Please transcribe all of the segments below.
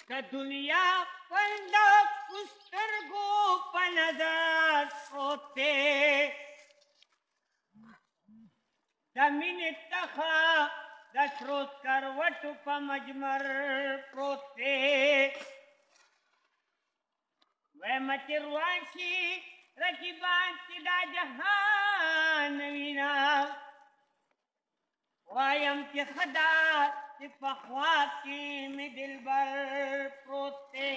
د دنیا خوند په سترګو په نظر پروت دی د مینې تخه د سرو سکروټو په مجمر پروت دی وایم چې روان شي رقیبان چې دا جهان وینا وایم چې ښه ده چې په خوا کې مې دلبر پروت دی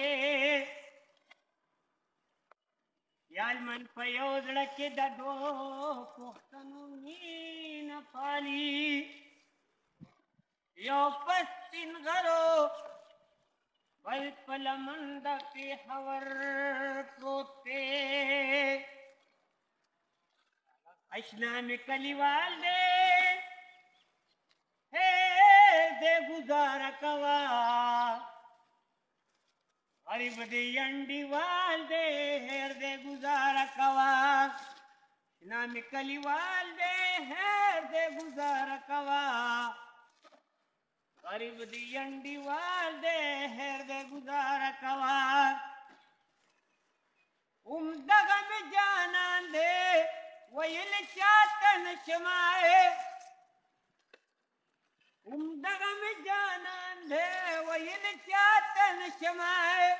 یالمن په یو زړه کې د دوو پښتنو مینه پالي یو په سپین غرو بل په لمن د پېښور پروت دی اشنا مې کلیوال دی دے گزارا کوا غریب دے ینڈی وال دے ہیر دے گزارا کوا نام کلی وال دے ہیر دے گزارا کوا غریب دے ینڈی وال دے ہیر دے گزارا کوا دغه میں جانان دے ویل چاہتن شمائے دغه مې جانان دی ویل چاته نشمای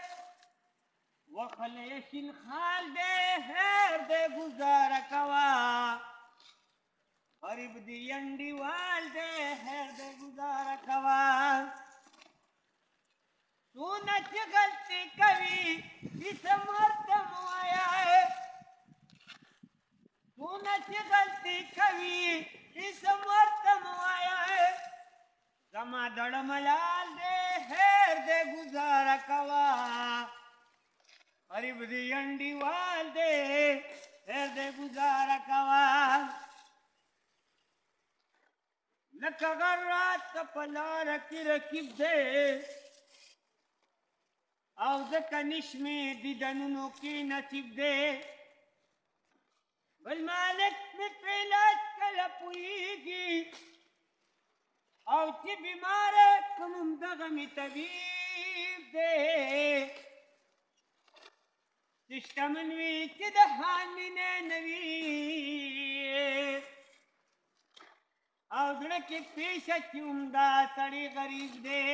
وخلی شین خال دی هیر دی گزاره کوا غریب دی ینډیوال دی هیر دی گزاره کوا څونه چې غلطي کوي هېڅ مرته مه وایه څونه چې غلطي کوي هېڅ مرته مه وایه زما دړ ملال دے ہیر دے گزارا کوا غریب دی ینڈی وال دے ہیر دے گزارا کوا لکه غرات پلار کی رکیب دے او ځکه نشمې دیدنونو کې نصیب دے بل مالک مې په علاج کله پوهېږي او چې بیماره کوم دغه مې طبیب دی چې شتمن وي چې د حال مینه نه وي او زړه کې پیشه چې همدا سړی غریب دی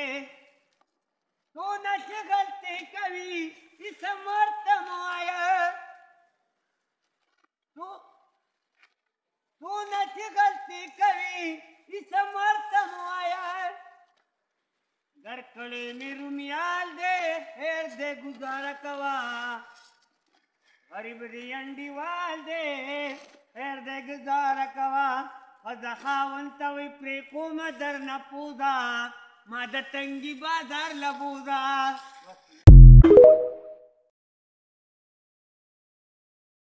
څونه چې غلطي کوي هېڅ مرته مه وایه څونه چې غلطي کوي هېڅ مرته مه وایه درکړې مې رومیال دی هیر دی ګزاره کوه غریب دی انډیوال دی هیر دی ګزاره کوه ښځه خاوند ته وایي پرېږدمه درنه پوزه ما د تنګي بازار له بوزه